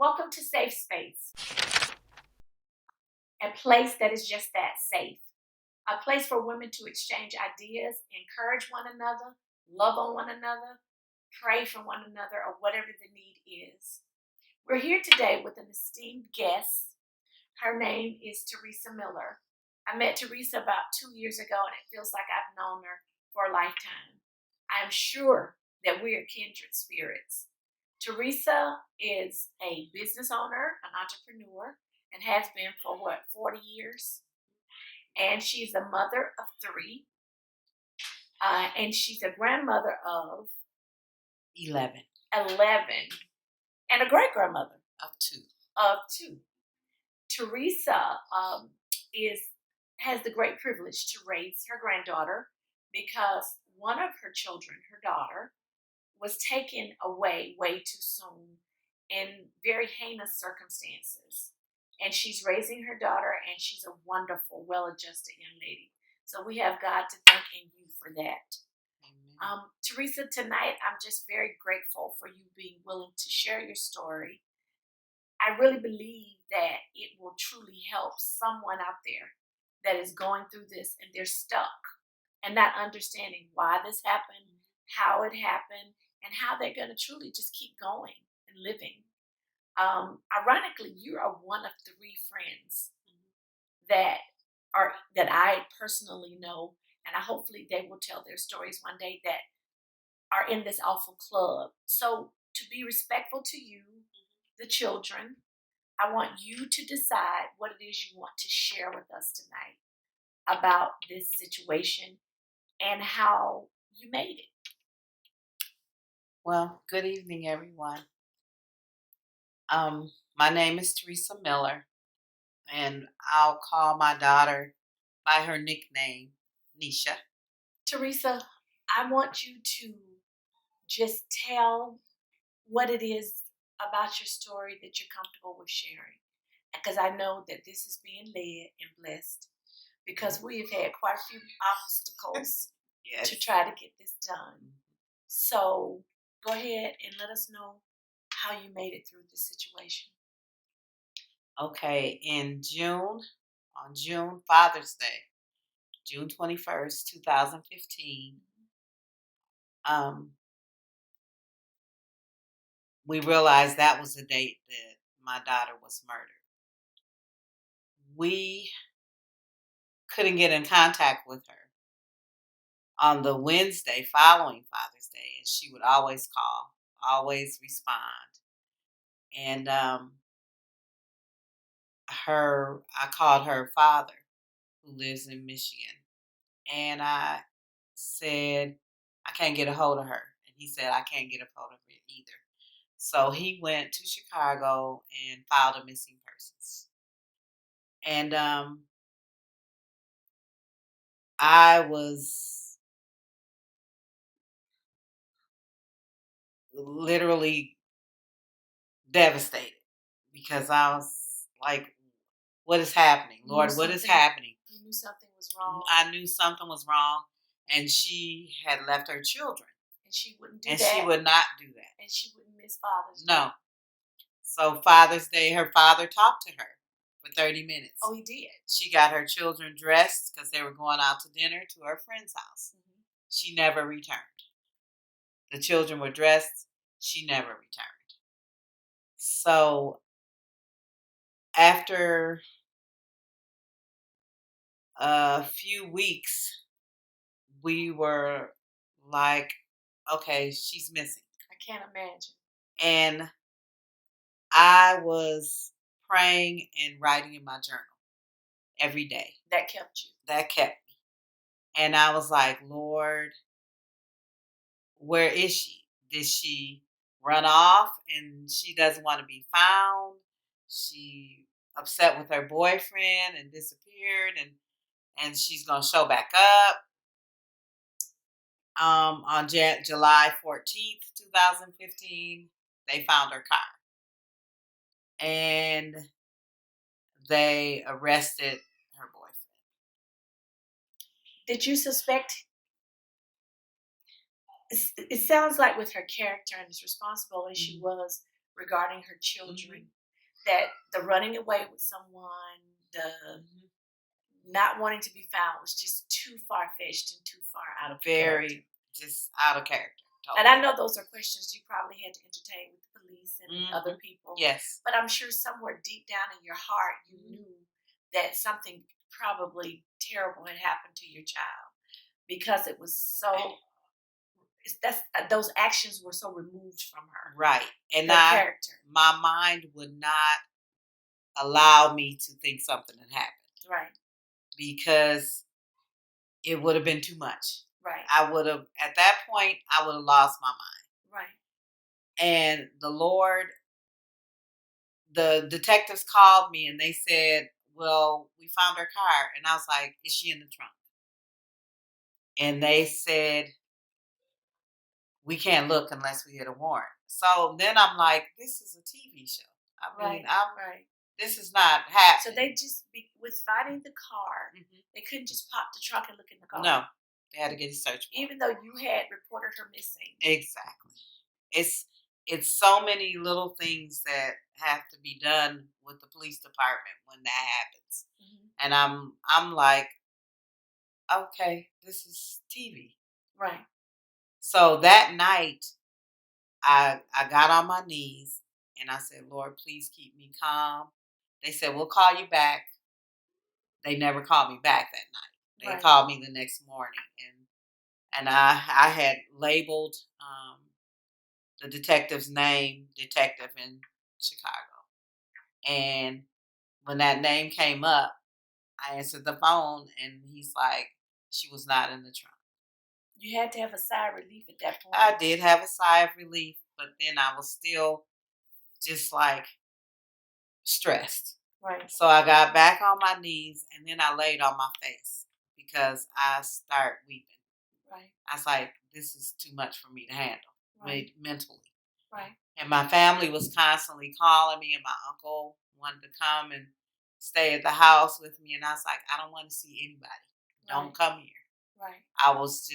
Welcome to Safe Space, a place that is just that safe, a place for women to exchange ideas, encourage one another, love on one another, pray for one another, or whatever the need is. We're here today with an esteemed guest. Her name is Theresa Miller. I met Theresa about 2 years ago, and it feels like I've known her for a lifetime. I am sure that we are kindred spirits. Theresa is a business owner, an entrepreneur, and has been for 40 years? And she's a mother of three, and she's a grandmother of 11 11, and a great grandmother of 2. of 2. Theresa has the great privilege to raise her granddaughter because one of her children, her daughter, was taken away way too soon in very heinous circumstances. And she's raising her daughter, and she's a wonderful, well-adjusted young lady. So we have God to thank and you for that. Theresa, tonight I'm just very grateful for you being willing to share your story. I really believe that it will truly help someone out there that is going through this and they're stuck and not understanding why this happened, how it happened, and how they're going to truly just keep going and living. Ironically, you are one of 3 friends that I personally know, and hopefully they will tell their stories one day, that are in this awful club. So to be respectful to you, the children, I want you to decide what it is you want to share with us tonight about this situation and how you made it. Well, good evening, everyone. My name is Theresa Miller, and I'll call my daughter by her nickname, Nisha. Theresa, I want you to just tell what it is about your story that you're comfortable with sharing. Because I know that this is being led and blessed because we have had quite a few obstacles Yes. to try to get this done. So go ahead and let us know how you made it through this situation. Okay, on June, Father's Day, June 21st, 2015, we realized that was the date that my daughter was murdered. We couldn't get in contact with her on the Wednesday following Father's Day, and she would always call, always respond. And I called her father, who lives in Michigan, and I said, I can't get a hold of her. And he said, I can't get a hold of her either. So he went to Chicago and filed a missing persons. And I was literally devastated because I was like, what is happening? Lord, what is happening? You knew something was wrong. I knew something was wrong, and she had left her children. And she wouldn't do and that. She would not do that. And she wouldn't miss Father's Day. No. So Father's Day, her father talked to her for 30 minutes. Oh, he did? She got her children dressed because they were going out to dinner to her friend's house. Mm-hmm. She never returned. The children were dressed. She never returned. So after a few weeks, we were like, okay, she's missing. I can't imagine. And I was praying and writing in my journal every day. That kept you. That kept me. And I was like, Lord, where is she? Did she run off and she doesn't want to be found? She upset with her boyfriend and disappeared, and she's going to show back up. On July 14th, 2015, they found her car. And they arrested her boyfriend. Did you suspect? It sounds like with her character and as responsible as she was regarding her children, that the running away with someone, the not wanting to be found was just too far-fetched and too far out of character. Just out of character. Totally. And I know those are questions you probably had to entertain with the police and other people. Yes. But I'm sure somewhere deep down in your heart, you knew that something probably terrible had happened to your child, because it was so. Those actions were so removed from her. Right. And character. My mind would not allow me to think something had happened. Right. Because it would have been too much. Right. At that point, I would have lost my mind. Right. And the detectives called me and they said, well, we found her car. And I was like, is she in the trunk? And they said, we can't look unless we get a warrant. So then I'm like, this is a TV show. I mean, this is not happening. So they just, with finding the car, they couldn't just pop the trunk and look in the car. No, they had to get a search warrant. Even though you had reported her missing. Exactly. It's so many little things that have to be done with the police department when that happens. And I'm like, okay, this is TV. Right. So that night, I got on my knees and I said, Lord, please keep me calm. They said, we'll call you back. They never called me back that night. They called me the next morning. And I had labeled the detective's name, detective in Chicago. And when that name came up, I answered the phone and he's like, she was not in the trunk. You had to have a sigh of relief at that point. I did have a sigh of relief, but then I was still just like stressed. Right. So I got back on my knees and then I laid on my face because I started weeping. Right. I was like, this is too much for me to handle mentally. Right. And my family was constantly calling me, and my uncle wanted to come and stay at the house with me. And I was like, I don't want to see anybody. Don't come here. Right. It was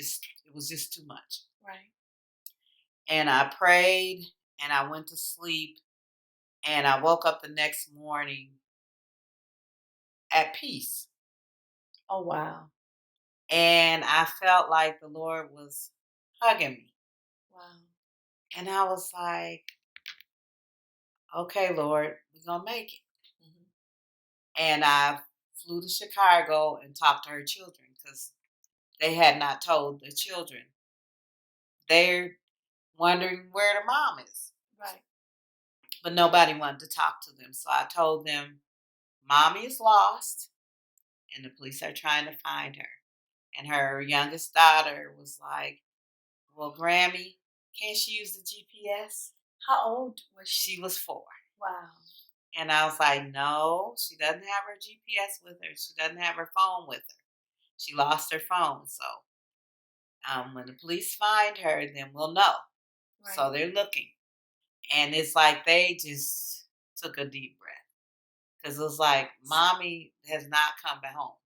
just too much. Right. And I prayed and I went to sleep and I woke up the next morning at peace. Oh, wow. And I felt like the Lord was hugging me. Wow. And I was like, okay, Lord, we're going to make it. And I flew to Chicago and talked to her children because they had not told the children. They're wondering where the mom is. Right. But nobody wanted to talk to them. So I told them, Mommy is lost and the police are trying to find her. And her youngest daughter was like, well, Grammy, can't she use the GPS? How old was she? She was 4. Wow. And I was like, no, she doesn't have her GPS with her. She doesn't have her phone with her. She lost her phone. So when the police find her, then we'll know. Right. So they're looking. And it's like they just took a deep breath. Because it was like, Mommy has not come back home.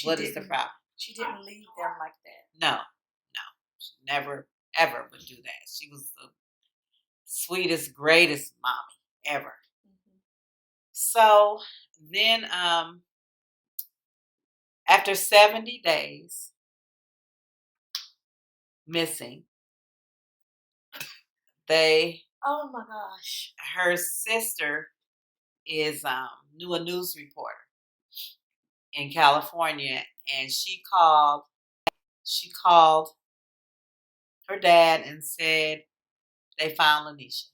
What is the problem? She didn't leave them like that. No. She never, ever would do that. She was the sweetest, greatest mommy ever. So then after 70 days missing, oh my gosh. Her sister is knew a news reporter in California, and she called her dad and said they found Lanisha.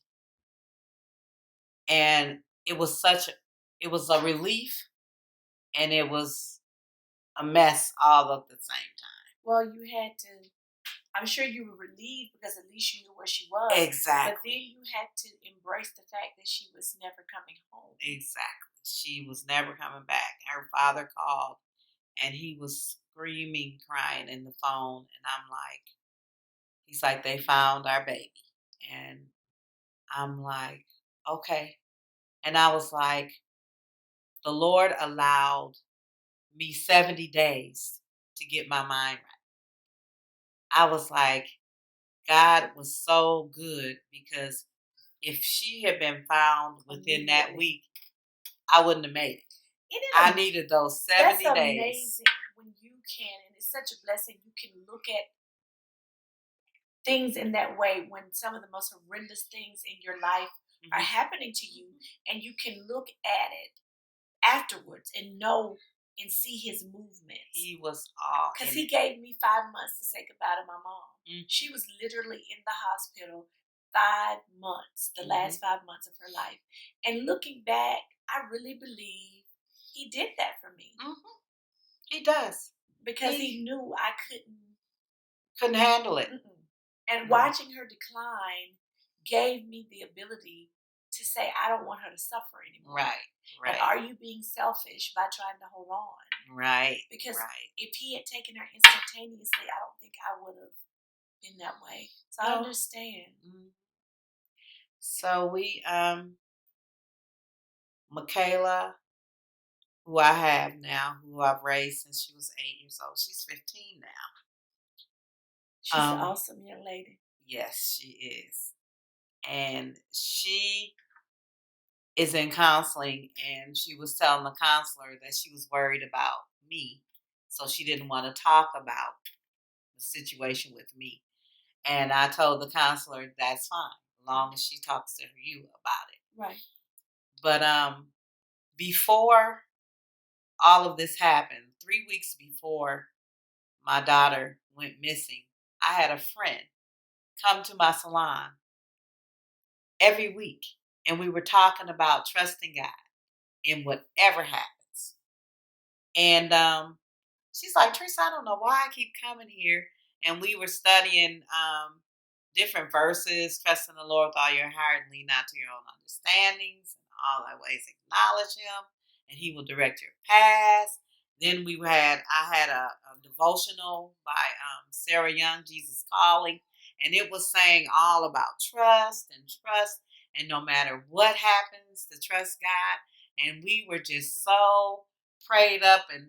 And it was a relief, and it was a mess all at the same time. Well, I'm sure you were relieved because at least you knew where she was. Exactly. But then you had to embrace the fact that she was never coming home. Exactly. She was never coming back. Her father called and he was screaming, crying in the phone. And I'm like, he's like, they found our baby. And I'm like, okay. And I was like, the Lord allowed me 70 days to get my mind right. I was like, God was so good because if she had been found within that week, I wouldn't have made it. I needed those 70 that's days. amazing when you can, and it's such a blessing. You can look at things in that way when some of the most horrendous things in your life are happening to you, and you can look at it afterwards and know and see his movements. He was all because he gave me 5 months to say goodbye to my mom. She was literally in the hospital 5 months, the last 5 months of her life. And looking back, I really believe he did that for me. He does. Because he knew I couldn't handle it. And watching her decline gave me the ability to say, I don't want her to suffer anymore. Right. And are you being selfish by trying to hold on? Right. Because if he had taken her instantaneously, I don't think I would have been that way. So I understand. So we, Michaela, who I have now, who I've raised since she was 8 years old. She's 15 now. She's an awesome young lady. Yes, she is. And she is in counseling, and she was telling the counselor that she was worried about me. So she didn't want to talk about the situation with me. And I told the counselor that's fine, as long as she talks to you about it. Right. But before all of this happened, 3 weeks before my daughter went missing, I had a friend come to my salon every week, and we were talking about trusting God in whatever happens. And she's like, Theresa, I don't know why I keep coming here. And we were studying different verses, trusting the Lord with all your heart and lean not to your own understandings. In all thy ways acknowledge him, and he will direct your paths. Then I had a devotional by Sarah Young, Jesus Calling, and it was saying all about trust, and no matter what happens, to trust God. And we were just so prayed up, and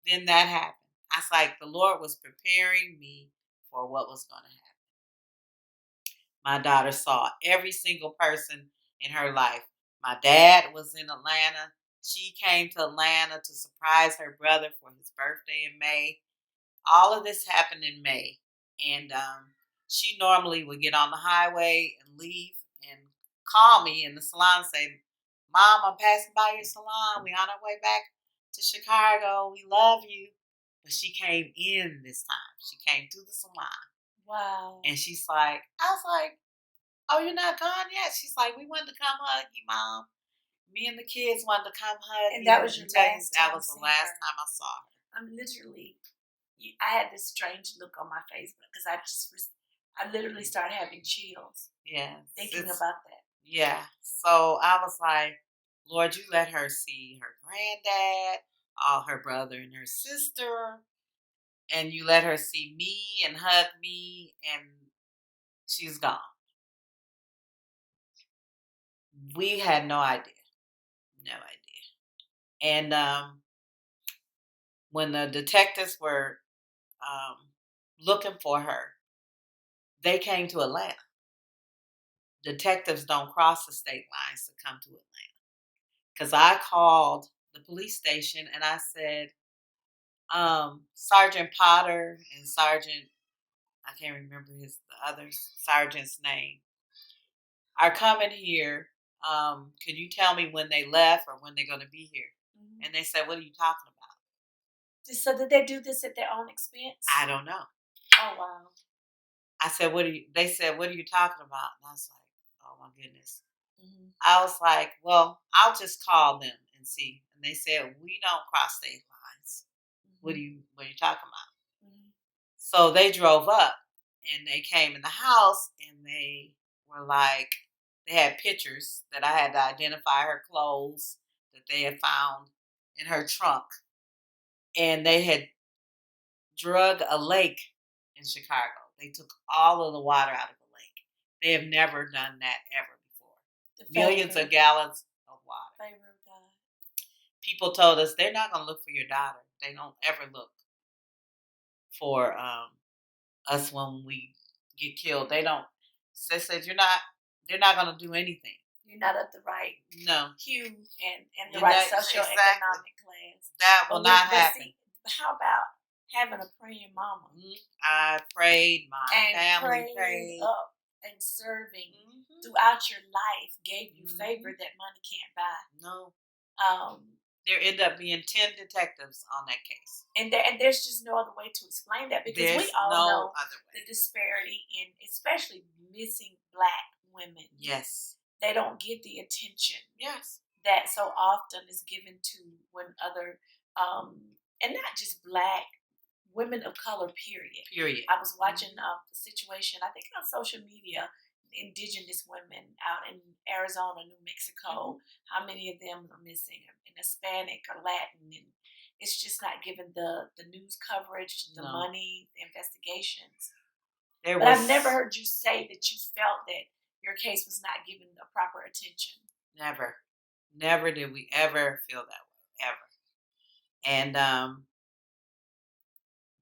then that happened. I was like, the Lord was preparing me for what was going to happen. My daughter saw every single person in her life. My dad was in Atlanta. She came to Atlanta to surprise her brother for his birthday in May. All of this happened in May. And she normally would get on the highway and leave and call me in the salon and say, Mom, I'm passing by your salon. We're on our way back to Chicago. We love you. But she came in this time. She came to the salon. Wow. And she's like, I was like, oh, you're not gone yet? She's like, we wanted to come hug you, Mom. Me and the kids wanted to come hug you. And that was your last time. That was the last time I saw her. I'm literally, I had this strange look on my face because I literally started having chills. Yeah. Thinking about that. Yeah. So I was like, Lord, you let her see her granddad, all her brother and her sister, and you let her see me and hug me, and she's gone. We had no idea. No idea. And when the detectives were looking for her, they came to Atlanta. Detectives don't cross the state lines to come to Atlanta. Because I called the police station and I said, Sergeant Potter and Sergeant, I can't remember the other sergeant's name, are coming here. Can you tell me when they left or when they're going to be here? And they said, what are you talking about? So did they do this at their own expense? I don't know. Oh, wow. I said, they said, what are you talking about? And I was like, oh my goodness. I was like, well, I'll just call them and see. And they said, we don't cross state lines. What are you talking about? So they drove up and they came in the house and they were like, they had pictures that I had to identify her clothes that they had found in her trunk. And they had drug a lake in Chicago. They took all of the water out of the lake. They have never done that ever before. Millions of gallons of water. Favor of God. People told us they're not going to look for your daughter. They don't ever look for us when we get killed. They don't. They said, you're not They're not going to do anything. You're not of the right hue and the right socioeconomic class. That will not happen. See, how about having a praying mama? I prayed. My family prayed prayed. Up and serving throughout your life gave you favor that money can't buy. No. There end up being 10 detectives on that case. And there's just no other way to explain that, because we all know the disparity in especially missing Black women. Yes. They don't get the attention. Yes. That so often is given to when other, and not just Black, women of color, period. I was watching the situation, I think on social media, indigenous women out in Arizona, New Mexico, how many of them are missing, in Hispanic or Latin, and it's just not given the news coverage, the money, the investigations. But I've never heard you say that you felt that your case was not given the proper attention. Never did we ever feel that way, ever. And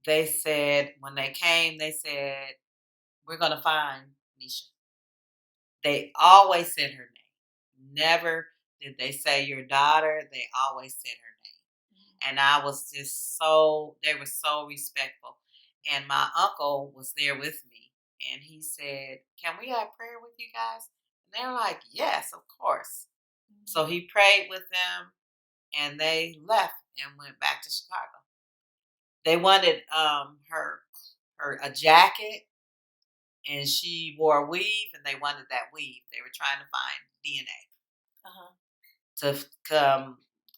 they said, when they came, they said, we're going to find Nisha. They always said her name. Never did they say your daughter. They always said her name. And I was just they were so respectful. And my uncle was there with me. And he said, can we have prayer with you guys? And they were like, yes, of course. So he prayed with them, and they left and went back to Chicago. They wanted her a jacket, and she wore a weave, and they wanted that weave. They were trying to find DNA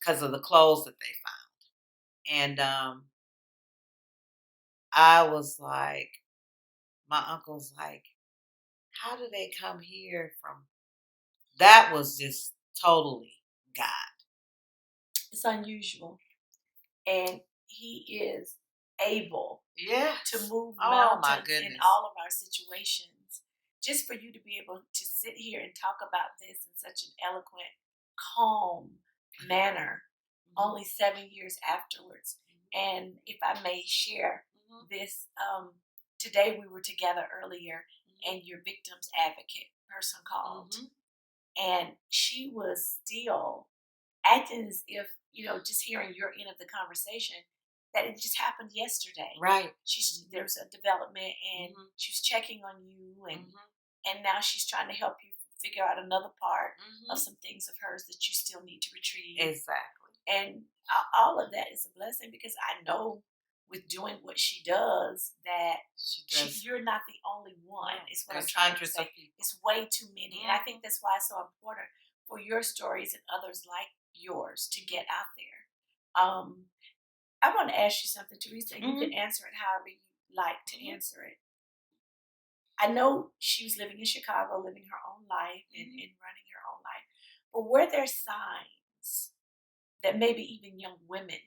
because of the clothes that they found. And I was like, my uncle's like, how do they come here from? That was just totally God. It's unusual. And he is able to move mountains in all of our situations. Just for you to be able to sit here and talk about this in such an eloquent, calm manner, only 7 years afterwards. And if I may share this, today we were together earlier, and your victim's advocate person called. And she was still acting as if, just hearing your end of the conversation, that it just happened yesterday. Right. There's a development, and she's checking on you, and now she's trying to help you figure out another part of some things of hers that you still need to retrieve. Exactly. And all of that is a blessing, because I know with doing what she does that you're not the only one. It's what I'm trying to say. It's way too many. And I think that's why it's so important for your stories and others like yours to get out there. I want to ask you something, Theresa. You can answer it however you like to answer it. I know she was living in Chicago, living her own life and running her own life. But were there signs that maybe even young women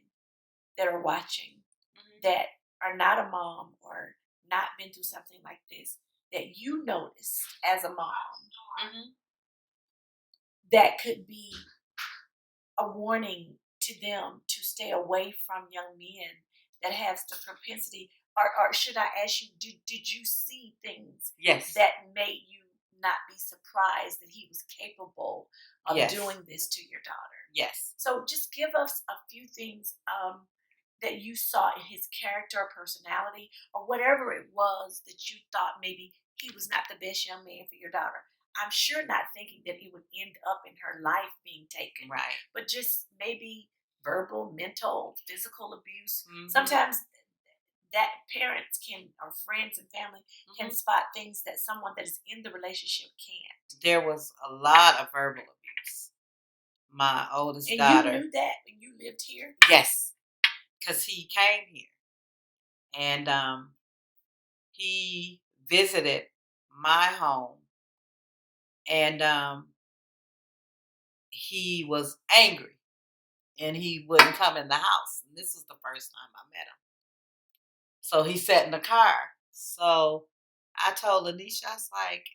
that are watching that are not a mom or not been through something like this, that you noticed as a mom, that could be a warning to them to stay away from young men that has the propensity, or should I ask you, did you see things that made you not be surprised that he was capable of doing this to your daughter? Yes. So just give us a few things that you saw in his character or personality, or whatever it was that you thought maybe he was not the best young man for your daughter. I'm sure not thinking that it would end up in her life being taken. Right. But just maybe verbal, mental, physical abuse. Sometimes that parents can, or friends and family can spot things that someone that is in the relationship can't. There was a lot of verbal abuse. My oldest daughter. And you knew that when you lived here? Yes. Because he came here. And he visited my home. And he was angry. And he wouldn't come in the house. And this was the first time I met him. So he sat in the car. So I told Anisha, I was like,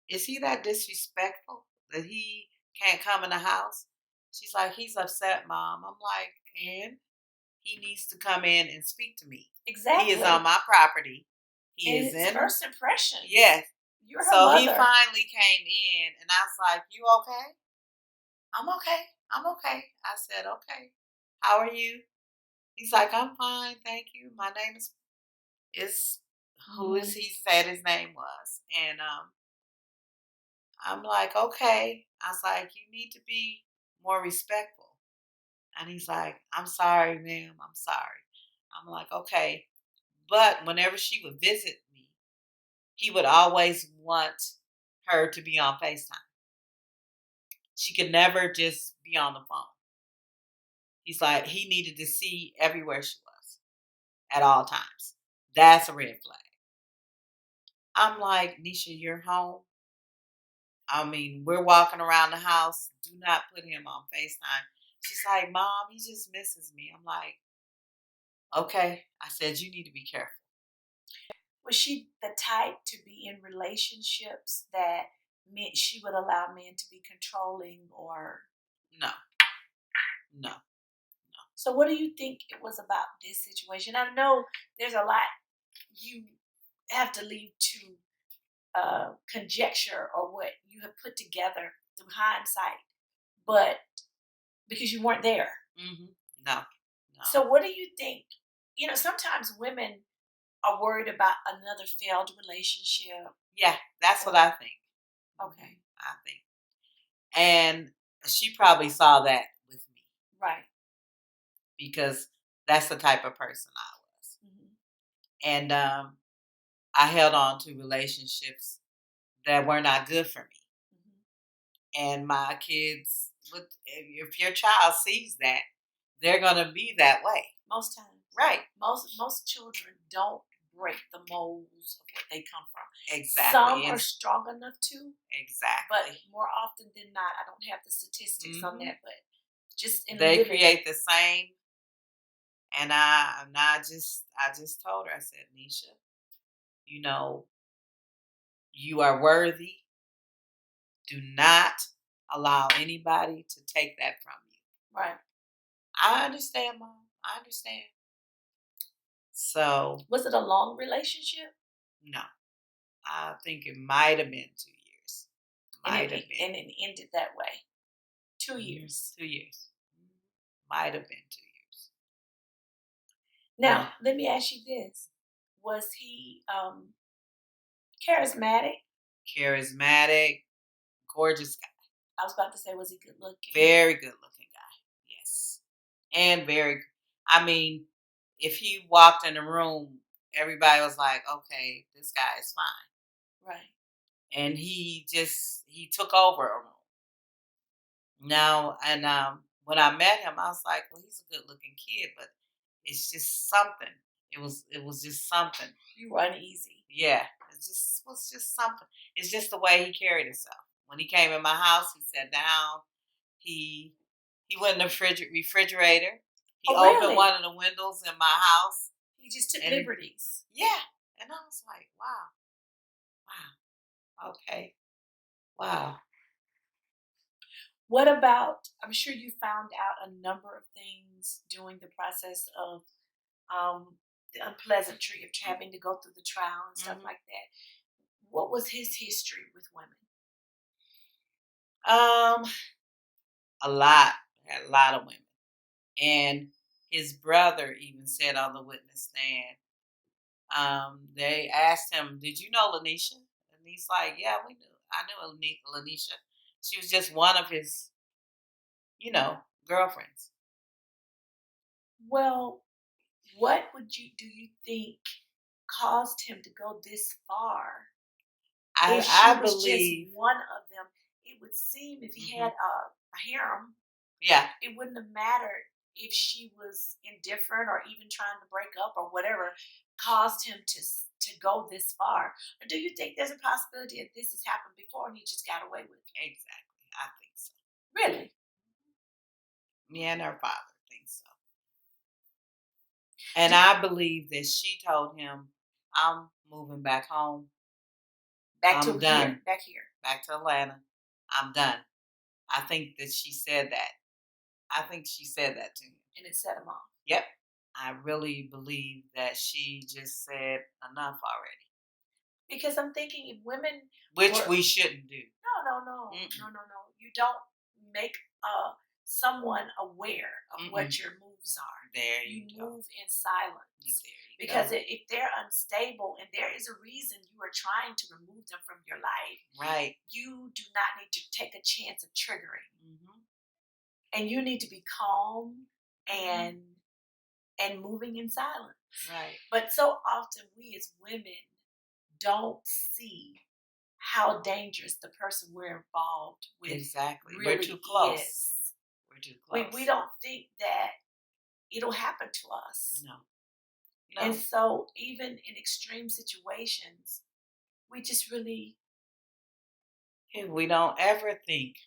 is he that disrespectful that he can't come in the house? She's like, he's upset, Mom. I'm like, and he needs to come in and speak to me. Exactly. He is on my property. He and is it's in first impression. Yes. You're her So he mother. finally came in, and I was like, "You okay?" "I'm okay. I'm okay." I said, "Okay. How are you?" He's like, "I'm fine, thank you. My name is who is he said his name was." And I'm like, "Okay." I was like, "You need to be more respectful." And he's like, "I'm sorry, ma'am. I'm sorry." I'm like, "Okay." But whenever she would visit me, he would always want her to be on FaceTime. She could never just be on the phone. He's like, he needed to see everywhere she was at all times. That's a red flag. I'm like, Nisha, you're home. I mean, we're walking around the house. Do not put him on FaceTime. She's like, Mom, he just misses me. I'm like, okay. I said, you need to be careful. Was she the type to be in relationships that meant she would allow men to be controlling or? No, no. So what do you think it was about this situation? I know there's a lot you have to leave to conjecture or what you have put together through hindsight, but because you weren't there. Mm-hmm. No, no. So what do you think? Sometimes women are worried about another failed relationship. Yeah, that's what I think. Okay. I think. And she probably saw that with me Right. because that's the type of person I was. Mm-hmm. And I held on to relationships that were not good for me. Mm-hmm. And my kids, if your child sees that, they're going to be that way. Most times. Right. Most children don't break the molds of what they come from. Exactly. Some are strong enough to. Exactly. But more often than not, I don't have the statistics on that, but just in they living, create the same. And I just told her, I said, Nisha, you are worthy. Do not allow anybody to take that from you. Right. I understand, Mom. I understand. So. Was it a long relationship? No. I think it might have been 2 years. And it ended that way. 2 years. 2 years. Might have been 2 years. Now, let me ask you this. Was he charismatic? Charismatic, gorgeous guy. I was about to say, was he good looking? Very good looking guy. Yes. And I mean, if he walked in the room, everybody was like, okay, this guy is fine. Right. And he took over a room. Now, and when I met him, I was like, well, he's a good looking kid, but it's just something. It was just something. You were uneasy. Yeah. Was just something. It's just the way he carried himself. When he came in my house, he sat down. He went in the refrigerator. He opened one of the windows in my house. He just took liberties. Yeah. And I was like, wow. Okay. Wow. What about, I'm sure you found out a number of things during the process of the unpleasantry of having to go through the trial and stuff like that. What was his history with women? A lot. Had a lot of women. And his brother even said on the witness stand, they asked him, did you know Lanisha? And he's like, yeah, we knew. I knew Lanisha. She was just one of his, girlfriends. Well, what do you think caused him to go this far? If she was just one of them, it would seem if he had a harem, it wouldn't have mattered if she was indifferent or even trying to break up or whatever caused him to go this far. Or do you think there's a possibility that this has happened before and he just got away with it? Exactly. I think so. Really? Me and her father think so. And I believe that she told him, I'm moving back home. Back here. Back to Atlanta. I'm done. I think that she said that. I think she said that to him. And it set him off. Yep. I really believe that she just said enough already. Because I'm thinking if women which were we shouldn't do. no. You don't make someone aware of Mm-mm. what your moves are. There You you go. move in silence. There you Because go. if they're unstable and there is a reason you are trying to remove them from your life, Right. you do not need to take a chance of triggering. Mm-hmm. And you need to be calm Mm-hmm. and moving in silence. Right. But so often we as women don't see how dangerous the person we're involved with Exactly. really We're too close. is. We're too close. We don't think that it'll happen to us. No. And so even in extreme situations, we just really We don't ever think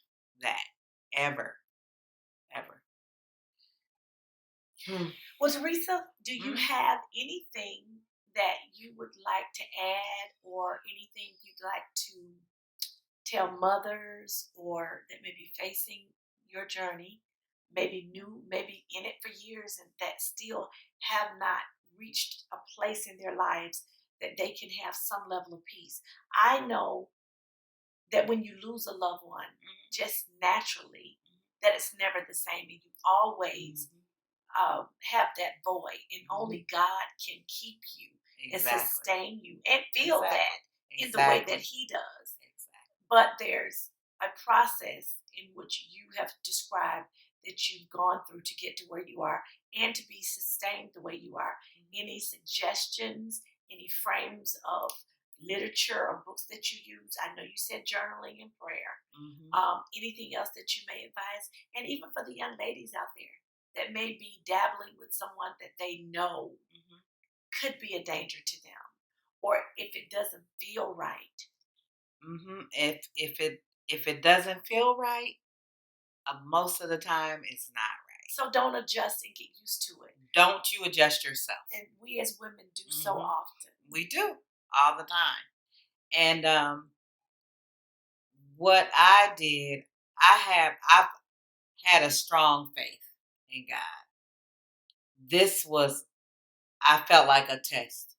that. Ever. Ever. Well, Theresa, do you Mhm. have anything that you would like to add or anything you'd like to tell mothers or that may be facing your journey, maybe new, maybe in it for years and that still have not reached a place in their lives that they can have some level of peace? I know that when you lose a loved one, just naturally, that it's never the same. And you always have that void, and only God can keep you and sustain you and feel that in the way that He does. But there's a process in which you have described that you've gone through to get to where you are and to be sustained the way you are. Any suggestions, any frames of literature or books that you use? I know you said journaling and prayer. Anything else that you may advise? And even for the young ladies out there that may be dabbling with someone that they know could be a danger to them, or if it doesn't feel right. If it doesn't feel right, most of the time it's not right. So don't adjust and get used to it. Don't you adjust yourself. And we as women do so often. We do all the time. And what I did, I've had a strong faith in God. This was, I felt like a test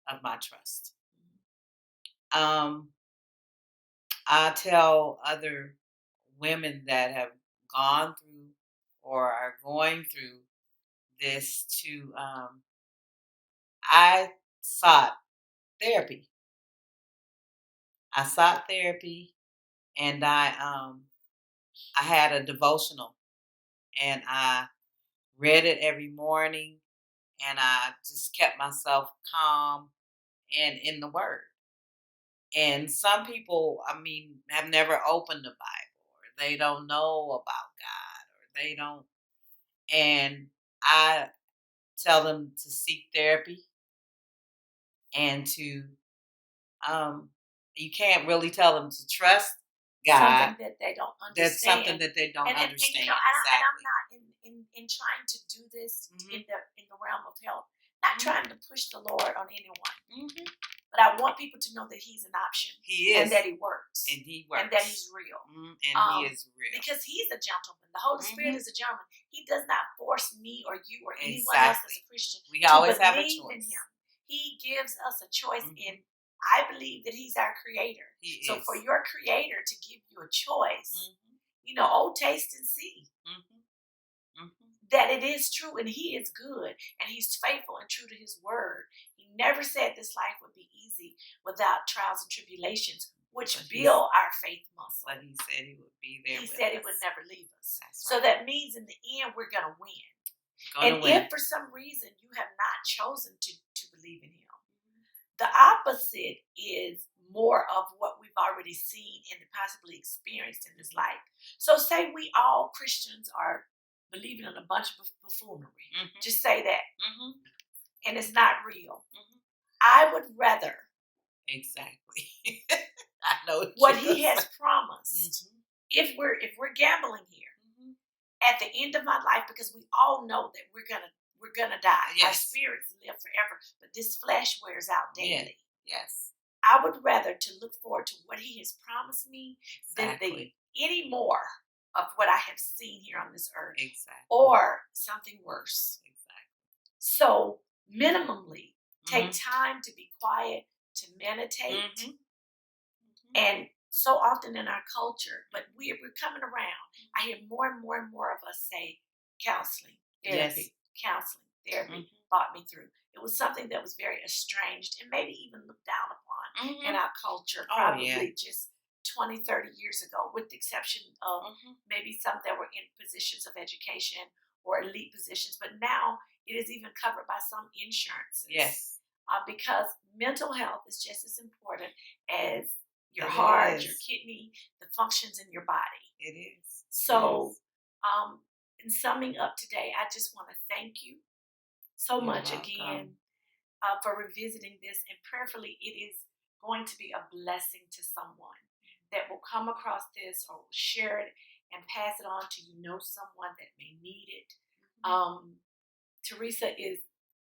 of my trust. I tell other women that have gone through or are going through this to, I sought therapy. I sought therapy, and I had a devotional, and I read it every morning, and I just kept myself calm and in the Word. And some people, I mean, have never opened the Bible, or they don't know about God, or they don't. And I tell them to seek therapy and to, you can't really tell them to trust God. Something that they don't understand. That's something that they don't understand. And I'm not in trying to do this in the realm of health. Not trying to push the Lord on anyone. But I want people to know that He's an option. He is. And that He works. And He works. And that He's real. And He is real. Because He's a gentleman. The Holy Spirit is a gentleman. He does not force me or you or anyone else as a Christian we always to have a believe choice. in Him. He gives us a choice in. I believe that He's our creator. So for your creator to give you a choice, oh, taste and see that it is true and He is good and He's faithful and true to His word. He never said this life would be easy without trials and tribulations, which build our faith muscle. But He said He would be there. He said He would never leave us. That's so that means in the end we're going to win. If for some reason you have not chosen to believe in Him, the opposite is more of what we've already seen and possibly experienced in this life. So say we all Christians are believing in a bunch of buffoonery. Just say that. And it's not real. I would rather. Exactly. I know what He has promised. If we're gambling here, at the end of my life, because we all know that we're gonna die. Yes. Our spirits live forever, but this flesh wears out daily. Yes. I would rather to look forward to what He has promised me than any more of what I have seen here on this earth. Exactly. Or something worse. Exactly. So minimally take time to be quiet, to meditate. Mhm. And so often in our culture, but we're coming around. I hear more and more and more of us say counseling, therapy, counseling, therapy brought me through. It was something that was very estranged and maybe even looked down upon in our culture, probably just 20, 30 years ago, with the exception of maybe some that were in positions of education or elite positions. But now it is even covered by some insurances. Yes. Because mental health is just as important as your It heart, is. your kidney, the functions in your body. It is. So, in summing up today, I just want to thank you so You're much welcome. again for revisiting this, and prayerfully, it is going to be a blessing to someone that will come across this or will share it and pass it on to someone that may need it. Theresa is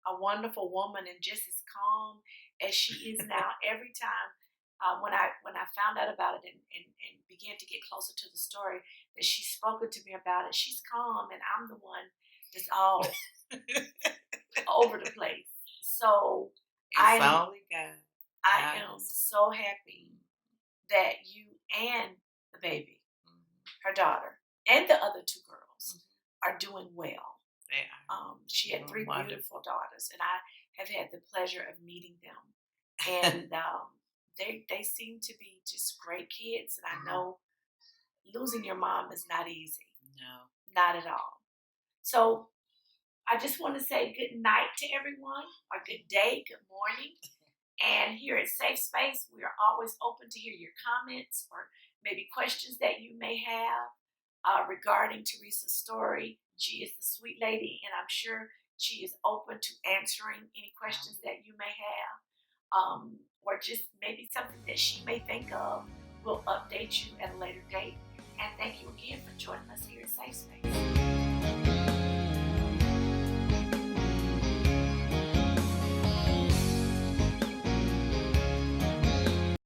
a wonderful woman and just as calm as she is now. Every time when I found out about it and began to get closer to the story that she's spoken to me about it, she's calm and I'm the one that's all over the place. So It's only God. I am so happy that you and the baby, her daughter, and the other two girls are doing well. They are. She had three beautiful daughters, and I have had the pleasure of meeting them. And they seem to be just great kids. And I know losing your mom is not easy. No. Not at all. So I just want to say good night to everyone, or good day, good morning. And here at Safe Space, we are always open to hear your comments or maybe questions that you may have regarding Theresa's story. She is the sweet lady, and I'm sure she is open to answering any questions that you may have, or just maybe something that she may think of. We'll update you at a later date. And thank you again for joining us here at Safe Space.